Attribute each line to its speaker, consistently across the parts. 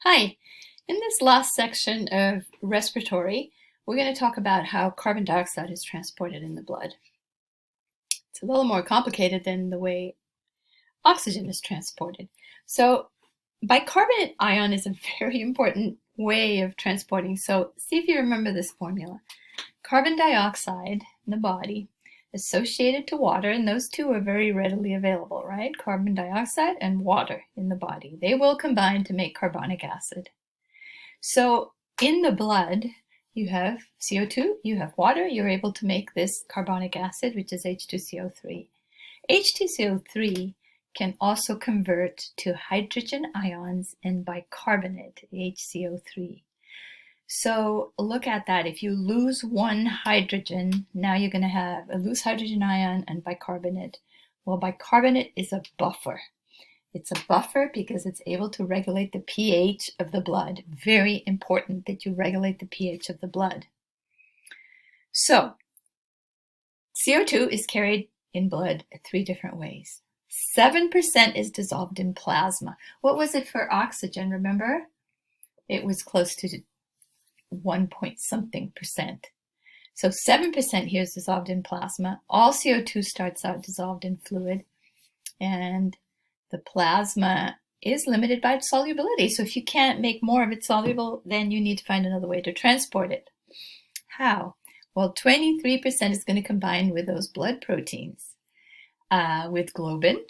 Speaker 1: Hi, in this last section of respiratory, we're going to talk about how carbon dioxide is transported in the blood. It's a little more complicated than the way oxygen is transported. So bicarbonate ion is a very important way of transporting. So see if you remember this formula. Carbon dioxide in the body associated to water, and those two are very readily available, right? Carbon dioxide and water in the body. They will combine to make carbonic acid. So in the blood, you have CO2, you have water, you're able to make this carbonic acid, which is H2CO3. H2CO3 can also convert to hydrogen ions and bicarbonate, HCO3. So look at that. If you lose one hydrogen, now you're going to have a loose hydrogen ion and bicarbonate. Well, bicarbonate is a buffer. It's a buffer because it's able to regulate the pH of the blood. Very important that you regulate the pH of the blood. So CO2 is carried in blood 3 different ways. 7% is dissolved in plasma. What was it for oxygen, remember? It was close to 1 point something percent. So 7% here is dissolved in plasma. All CO2 starts out dissolved in fluid, and the plasma is limited by its solubility. So if you can't make more of it soluble, then you need to find another way to transport it. How? Well, 23% is going to combine with those blood proteins, with globin.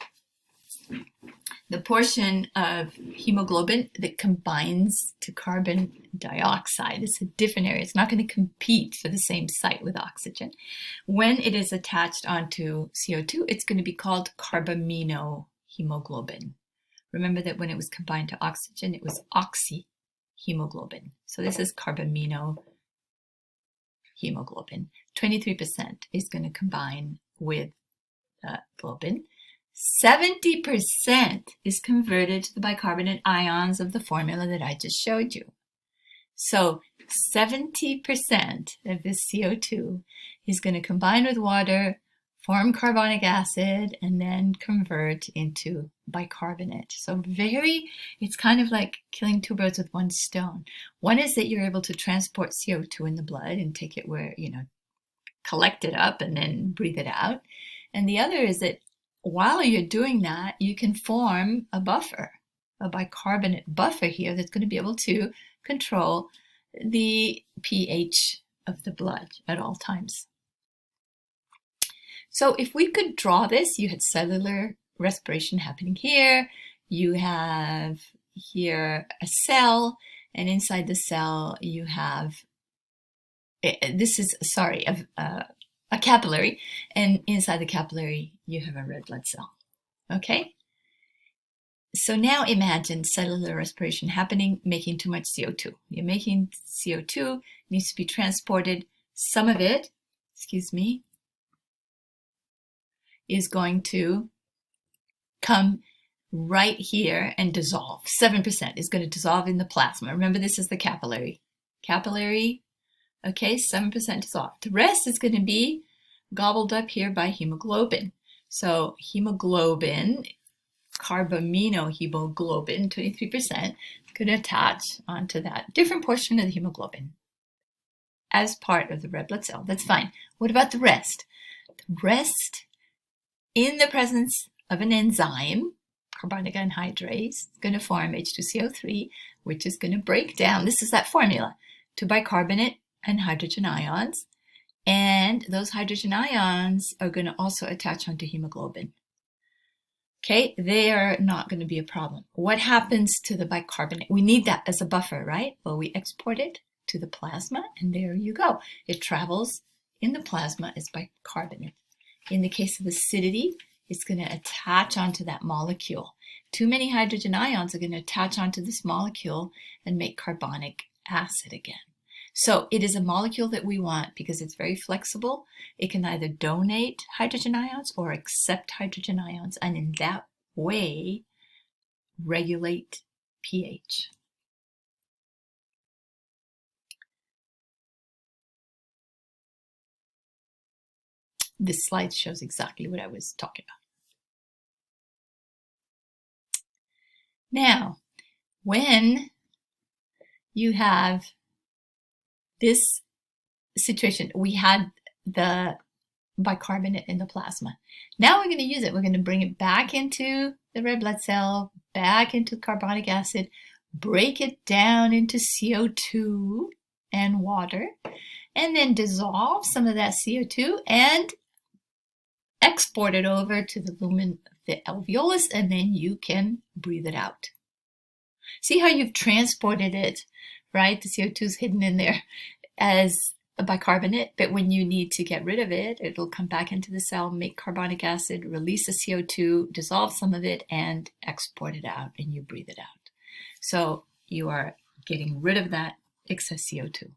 Speaker 1: The portion of hemoglobin that combines to carbon dioxide is a different area. It's not going to compete for the same site with oxygen. When it is attached onto CO2, it's going to be called carbaminohemoglobin. Remember that when it was combined to oxygen, it was oxyhemoglobin. So this is carbaminohemoglobin. 23% is going to combine with globin. 70% is converted to the bicarbonate ions of the formula that I just showed you. So 70% of this CO2 is going to combine with water, form carbonic acid, and then convert into bicarbonate. So it's kind of like killing 2 birds with 1 stone. One is that you're able to transport CO2 in the blood and take it where, collect it up and then breathe it out. And the other is that while you're doing that, you can form a buffer, a bicarbonate buffer here that's going to be able to control the pH of the blood at all times. So if we could draw this, you had cellular respiration happening here. You have here a cell, and inside the cell you have, a capillary, and inside the capillary you have a red blood cell. Okay? So now imagine cellular respiration happening, making too much CO2. You're making CO2, needs to be transported. Some of it, is going to come right here and dissolve. 7% is going to dissolve in the plasma. Remember, this is the capillary. Okay, 7% dissolved. The rest is going to be gobbled up here by hemoglobin. So hemoglobin, carbaminohemoglobin, 23%, is going to attach onto that different portion of the hemoglobin as part of the red blood cell. That's fine. What about the rest? The rest, in the presence of an enzyme, carbonic anhydrase, is going to form H2CO3, which is going to break down, this is that formula, to bicarbonate and hydrogen ions. And those hydrogen ions are going to also attach onto hemoglobin. Okay, they are not going to be a problem. What happens to the bicarbonate? We need that as a buffer, right? Well, we export it to the plasma, and there you go. It travels in the plasma as bicarbonate. In the case of acidity, it's going to attach onto that molecule. Too many hydrogen ions are going to attach onto this molecule and make carbonic acid again. So it is a molecule that we want because it's very flexible. It can either donate hydrogen ions or accept hydrogen ions, and in that way regulate pH. This slide shows exactly what I was talking about. Now, when you have this situation. We had the bicarbonate in the plasma. Now we're going to use it. We're going to bring it back into the red blood cell, back into carbonic acid, break it down into CO2 and water, and then dissolve some of that CO2 and export it over to the lumen of the alveolus, and then you can breathe it out. See how you've transported it, right? The CO2 is hidden in there as a bicarbonate, but when you need to get rid of it, it'll come back into the cell, make carbonic acid, release the CO2, dissolve some of it, and export it out, and you breathe it out. So you are getting rid of that excess CO2.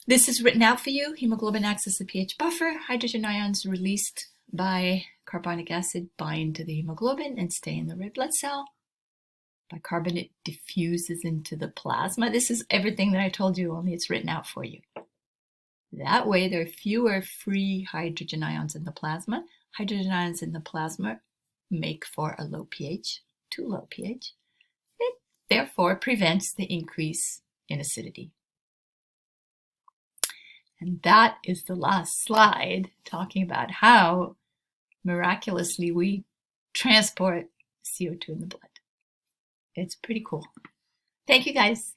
Speaker 1: This is written out for you. Hemoglobin acts as a pH buffer. Hydrogen ions released by carbonic acid bind to the hemoglobin and stay in the red blood cell. Bicarbonate diffuses into the plasma. This is everything that I told you, only it's written out for you. That way there are fewer free hydrogen ions in the plasma. Hydrogen ions in the plasma make for a low pH, too low pH. It therefore prevents the increase in acidity. And that is the last slide, talking about how miraculously we transport CO2 in the blood. It's pretty cool. Thank you, guys.